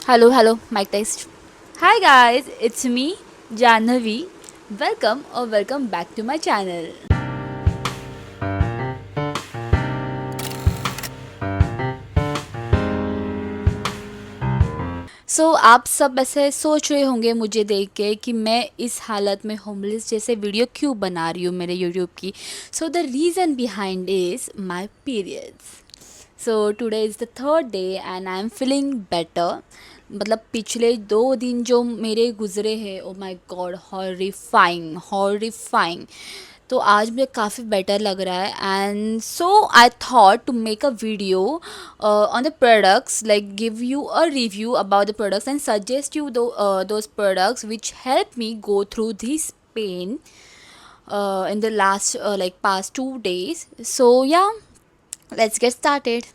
Hello, mic test. Hi guys, it's me, Janhavi. Welcome back to my channel. आप सब ऐसे सोच रहे होंगे मुझे देख के कि मैं इस हालत में होमलेस जैसे वीडियो क्यों बना रही हूँ मेरे यूट्यूब की। The reason behind is my periods. Today is the third day and I am feeling better. मतलब पिछले 2 दिन जो मेरे गुजरे हैं, oh my god, horrifying horrifying. तो आज मुझे काफ़ी बेटर लग रहा है and so I thought to make a video on the products, like give you a review about the products and suggest you those products which help me go through this pain in the last like past 2 days. Let's get started.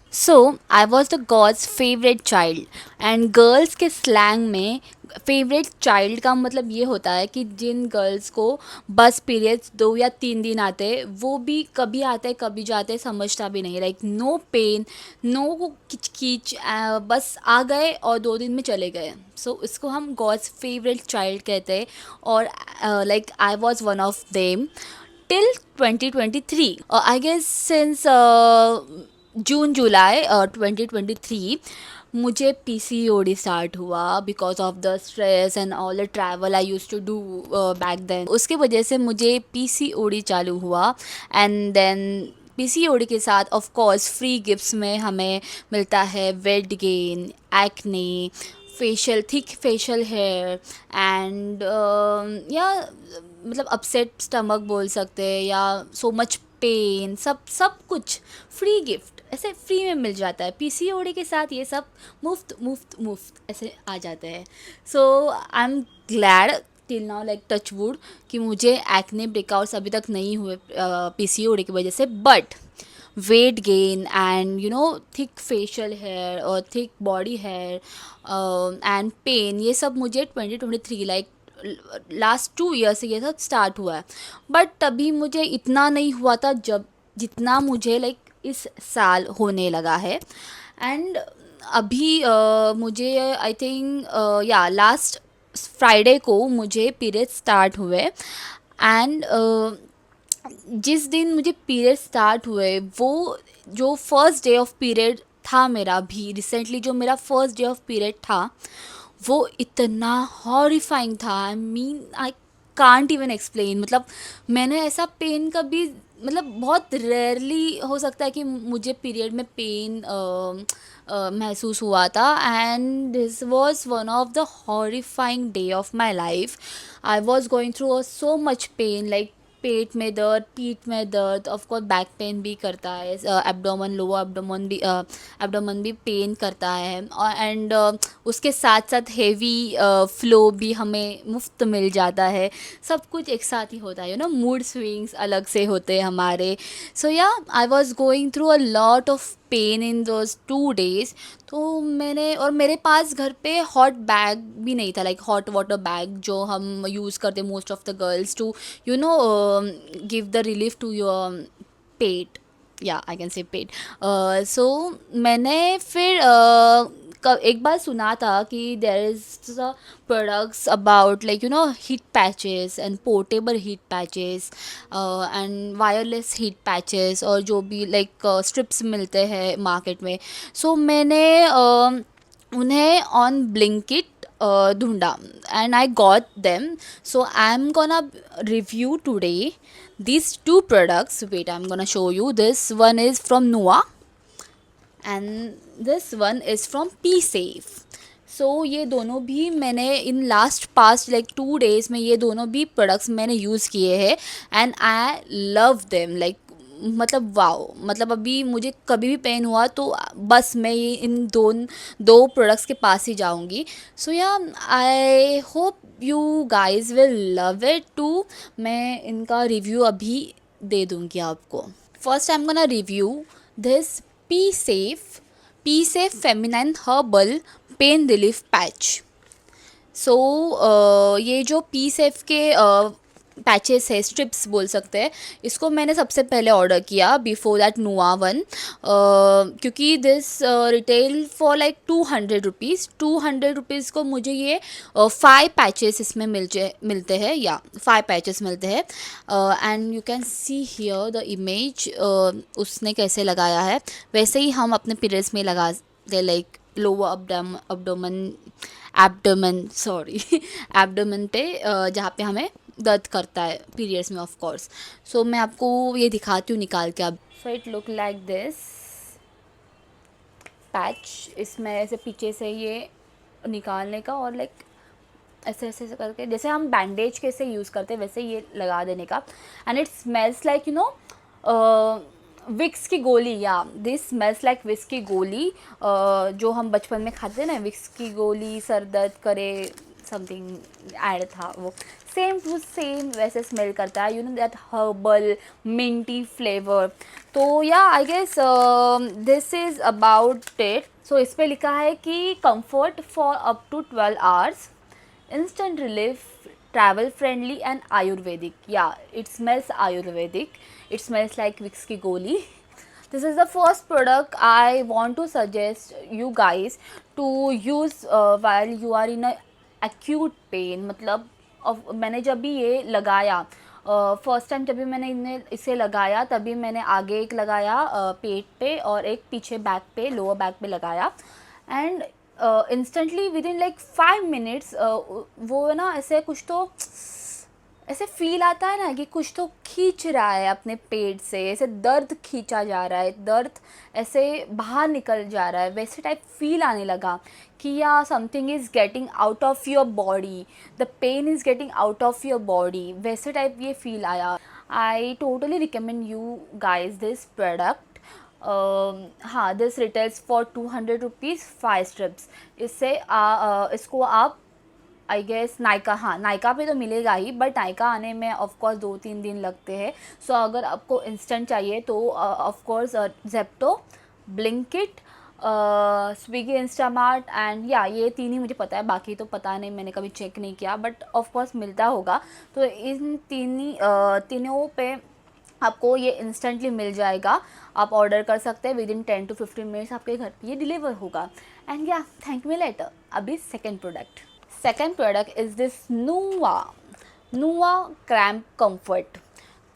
I was the God's favorite child and girls के slang में favourite child का मतलब ये होता है कि जिन girls को बस पीरियड्स 2 या 3 दिन आते हैं, वो भी कभी आते हैं कभी जाते हैं, समझता भी नहीं, लाइक नो पेन, नो किच किच, बस आ गए और 2 दिन में चले गए। इसको हम गॉड्स फेवरेट चाइल्ड कहते हैं और like I was one of them till 2023. I guess since June July 2023 मुझे पीसीओडी स्टार्ट हुआ because of the stress and all the travel I use to do back then. उसकी वजह से मुझे PCOD चालू हुआ एंड देन पीसीओडी के साथ ऑफ कोर्स फ्री गिफ्ट्स में हमें मिलता है weight gain, acne, facial, thick facial hair and या मतलब अपसेट स्टमक बोल सकते हैं, या सो मच पेन, सब सब कुछ फ्री गिफ्ट ऐसे फ्री में मिल जाता है। पीसीओडी के साथ ये सब मुफ्त मुफ्त मुफ्त ऐसे आ जाते हैं। I am glad till now, like touch wood, कि मुझे एक्ने ब्रेकआउट्स अभी तक नहीं हुए पीसीओडी की वजह से। But weight gain and thick facial hair और thick body hair and pain, ये सब मुझे 2023 लाइक लास्ट 2 ईयर से ये सब स्टार्ट हुआ है। बट तभी मुझे इतना नहीं हुआ था जब जितना मुझे लाइक इस साल होने लगा है। एंड अभी मुझे आई थिंक या लास्ट फ्राइडे को मुझे पीरियड स्टार्ट हुए एंड जिस दिन मुझे पीरियड स्टार्ट हुए, वो जो फर्स्ट डे ऑफ पीरियड था मेरा, भी रिसेंटली जो मेरा फर्स्ट डे ऑफ पीरियड था, वो इतना हॉरिफाइंग था। I can't even explain. मतलब मैंने ऐसा पेन कभी, मतलब बहुत रेयरली हो सकता है कि मुझे पीरियड में पेन महसूस हुआ था and this was one of the horrifying day of my life. I was going through so much pain, like पेट में दर्द, पीठ में दर्द, ऑफ कोर्स बैक पेन भी करता है, एब्डोमन, लोअर एब्डोमन भी पेन करता है एंड उसके साथ साथ हेवी फ्लो भी हमें मुफ्त मिल जाता है। सब कुछ एक साथ ही होता है, मूड स्विंग्स अलग से होते हैं हमारे। आई was going through a lot of pain in those 2 days। तो मैंने, और मेरे पास घर पे हॉट बैग भी नहीं था, लाइक हॉट वाटर बैग जो हम यूज़ करते most of the girls to give the relief to your पेट, या आई कैन से पेट। सो मैंने फिर एक बार सुना था कि there is products about like heat patches and portable heat patches and wireless heat patches, और जो भी लाइक स्ट्रिप्स मिलते हैं मार्केट में। मैंने उन्हें ऑन ब्लिंकिट ढूंढा and I got them. I'm gonna review today these two products. Wait, I'm gonna show you. This one is from Noa and this one is from P-Safe. ये दोनों भी मैंने in last past like 2 days में ये दोनों भी products मैंने use किए हैं and I love them, like मतलब वाओ। मतलब अभी मुझे कभी भी पेन हुआ तो बस मैं ये इन दो प्रोडक्ट्स के पास ही जाऊंगी। I hope you guys will love it too. मैं इनका रिव्यू अभी दे दूंगी आपको। First I am gonna review this Pee Safe feminine herbal pain relief patch. ये जो पी सेफ के पैचेस है, स्ट्रिप्स बोल सकते हैं इसको, मैंने सबसे पहले ऑर्डर किया बिफोर दैट नुआ वन, क्योंकि this retail for like 200 rupees. 200 rupees को मुझे ये 5 पैचेस इसमें मिलते हैं, या 5 पैचेस मिलते हैं। And you can see here the image, उसने कैसे लगाया है वैसे ही हम अपने पीरियड्स में लगाते, like lower abdomen abdomen sorry abdomen पे, जहाँ पे हमें दर्द करता है पीरियड्स में ऑफ कोर्स। सो मैं आपको ये दिखाती हूँ निकाल के अब। So it look like this patch, इसमें ऐसे पीछे से ये निकालने का और लाइक ऐसे ऐसे ऐसे करके, जैसे हम बैंडेज कैसे यूज़ करते हैं वैसे ये लगा देने का। And it smells like you know Vicks की गोली, या दिस स्मेल्स लाइक विक्स की गोली, जो हम बचपन में खाते हैं ना, विक्स की गोली सर दर्द करे, समथिंग ऐड था वो, सेम टू सेम वैसे स्मेल करता है, you know that herbal minty flavour. तो या I guess this is about it. So इस पर लिखा है कि comfort for up to 12 hours, instant relief, travel friendly and ayurvedic. Yeah, it smells ayurvedic, it smells like Vicks ki goli. This is the first product I want to suggest you guys to use while you are in a acute pain. मतलब मैंने जब भी ये लगाया, first time जब भी मैंने इसे लगाया तभी मैंने आगे एक लगाया पेट पे और एक पीछे बैक पे, लोअर बैक पे लगाया। And instantly with in like 5 minutes वो ना ऐसे कुछ तो ऐसे फील आता है ना कि कुछ तो खींच रहा है अपने पेट से, ऐसे दर्द खींचा जा रहा है, दर्द ऐसे बाहर निकल जा रहा है, वैसे टाइप फील आने लगा कि या something is getting out of your body, the pain is getting out of your body, वैसे टाइप ये फील आया। I totally recommend you guys this product. हाँ, this retails for 200 rupees 5 strips. इससे इसको आप आई गेस नायका, हाँ नायका पे तो मिलेगा ही, बट नायका आने में ऑफ कोर्स 2-3 दिन लगते हैं। सो अगर आपको इंस्टेंट चाहिए तो of course Zepto, Blinkit, Swiggy, Instamart and या ये 3 ही मुझे पता है, बाकी तो पता नहीं, मैंने कभी चेक नहीं किया, बट ऑफ कोर्स मिलता होगा। तो इन तीनों पे आपको ये इंस्टेंटली मिल जाएगा, आप ऑर्डर कर सकते हैं, विद इन 10 to 15 मिनट्स आपके घर पे ये डिलीवर होगा। एंड या थैंक मी लेटर। अभी second product is this Nua cramp comfort.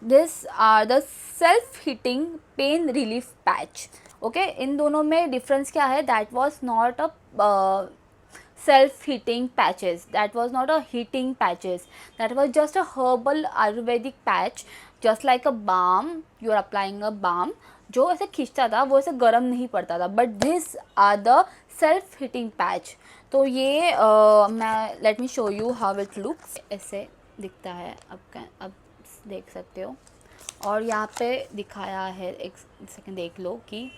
This are the self heating pain relief patch. Okay, इन दोनों में डिफरेंस क्या है? That was not a self-heating patches, that was not a heating patches, that was just a herbal ayurvedic patch, just like a balm, you are applying a balm, जो ऐसे खींचता था वो ऐसे गर्म नहीं पड़ता था, but this are the self heating patch. तो ये मैं let me show you how it looks, ऐसे दिखता है, अब देख सकते हो, और यहाँ पे दिखाया है, एक सेकंड देख लो कि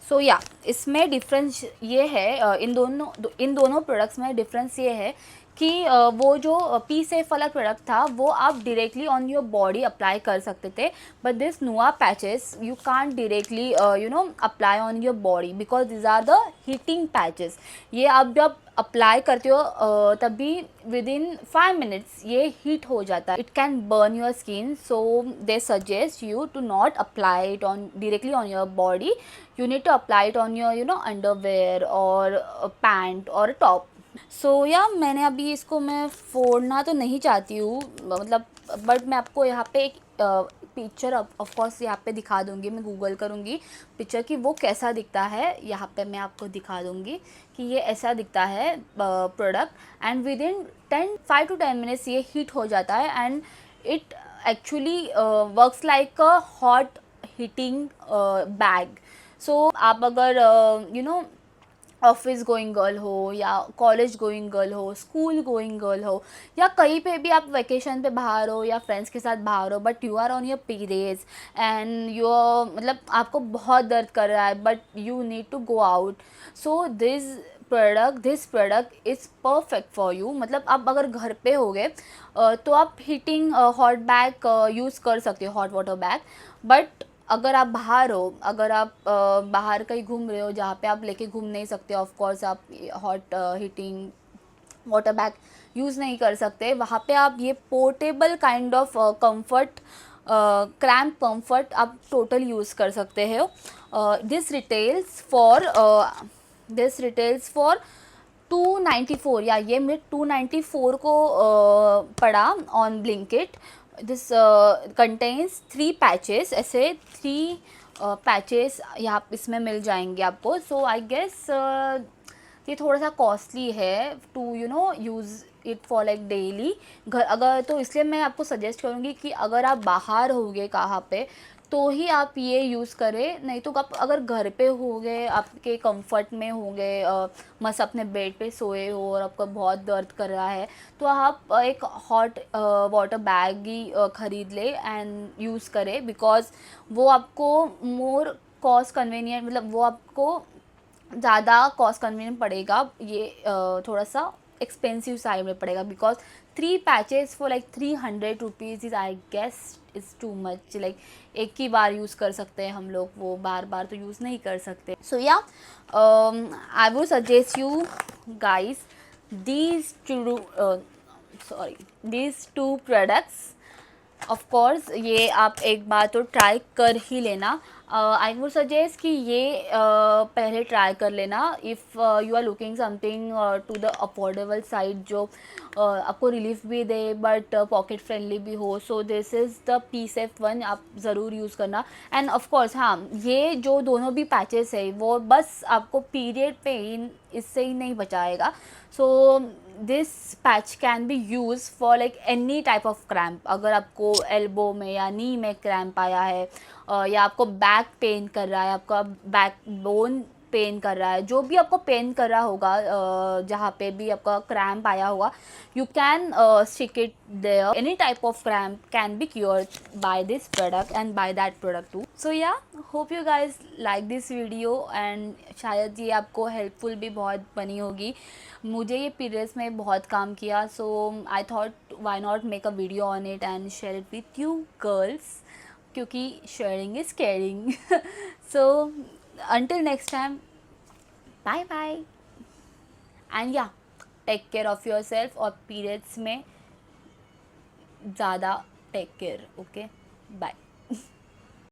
सो या इसमें डिफरेंस ये है, इन दोनों प्रोडक्ट्स में डिफरेंस ये है कि वो जो पी सेफ वाला प्रोडक्ट था वो आप directly on your body apply कर सकते थे, but this Nua patches you can't directly you know apply on your body because these are the heating patches. ये आप जब अप्लाई करते हो तभी विद इन 5 minutes ये हीट हो जाता है, it can burn your skin. So they suggest you to not apply it on directly on your body, you need to apply it on your you know underwear or pant or top. सो या मैंने अभी इसको मैं फोड़ना तो नहीं चाहती हूँ, मतलब बट मैं आपको यहाँ पे एक पिक्चर ऑफ कोर्स यहाँ पे दिखा दूँगी, मैं गूगल करूँगी पिक्चर की वो कैसा दिखता है, यहाँ पे मैं आपको दिखा दूँगी कि ये ऐसा दिखता है product, and within 5 to 10 minutes ये हीट हो जाता है, and it actually works like a hot heating bag. So आप अगर you know office going girl हो या कॉलेज गोइंग गर्ल हो, स्कूल गोइंग गर्ल हो, या कहीं पे भी आप वेकेशन पे बाहर हो या फ्रेंड्स के साथ बाहर हो, but you are on your periods and your मतलब आपको बहुत दर्द कर रहा है but you need to go out, so this product is perfect for you. मतलब आप अगर घर पे हो गए तो आप हीटिंग हॉट बैग यूज़ कर सकते हो, हॉट वाटर बैग, बट अगर आप बाहर हो, अगर आप बाहर कहीं घूम रहे हो जहाँ पे आप लेके घूम नहीं सकते, ऑफ कोर्स आप hot heating water bag use नहीं कर सकते, वहाँ पे आप ये portable kind of comfort, cramp comfort आप टोटल यूज़ कर सकते हो। दिस रिटेल्स फॉर 294, या ये मैं 294 को पड़ा on Blinkit. This contains 3 patches, ऐसे 3 पैचेस यहाँ इसमें मिल जाएंगे आपको। सो आई गेस ये थोड़ा सा कॉस्टली है to use it for like daily घर, अगर तो इसलिए मैं आपको सजेस्ट करूँगी कि अगर आप बाहर होगे कहाँ पे तो ही आप ये यूज़ करें, नहीं तो आप अगर घर पे होगे, आपके कंफर्ट में होंगे, मस्त अपने बेड पे सोए हो और आपका बहुत दर्द कर रहा है, तो आप एक हॉट वाटर बैग ही ख़रीद ले एंड यूज़ करें, बिकॉज़ वो आपको मोर कॉस्ट कन्वीनियंट, मतलब वो आपको ज़्यादा कॉस्ट कन्वीनियंट पड़ेगा, ये थोड़ा सा एक्सपेंसिव साइड में पड़ेगा, because 3 patches for like 300 rupees is I guess is too much. Like एक ही बार यूज़ कर सकते हैं हम लोग, वो बार बार तो यूज़ नहीं कर सकते। सो या I would suggest you guys these two these two products। Of course ये आप एक बार तो ट्राई कर ही लेना। आई वुड सजेस्ट कि ये पहले ट्राई कर लेना if you are looking something to the affordable side, जो आपको रिलीफ भी दे बट पॉकेट फ्रेंडली भी हो। So this is the PSF1, आप ज़रूर यूज़ करना। एंड ऑफ कोर्स हाँ, ये जो दोनों भी पैचेस है वो बस आपको पीरियड पेन इससे ही नहीं बचाएगा। So this patch can be use for like any type of cramp. अगर आपको एल्बो में या नी में क्रैम्प आया है, या आपको बैक पेन कर रहा है, आपका बैक बोन पेन कर रहा है, जो भी आपको पेन कर रहा होगा, जहाँ पे भी आपका क्रैम्प आया होगा, you can stick it there. Any type of cramp can be cured by this product and by that product too. So yeah, hope you guys like this video and शायद ये आपको हेल्पफुल भी बहुत बनी होगी। मुझे ये पीरियड्स में बहुत काम किया, so I thought why not make a video on it and share it with you girls, क्योंकि sharing is caring। So until next time, bye bye and yeah, take care of yourself, और periods में ज़्यादा take care. Okay, bye.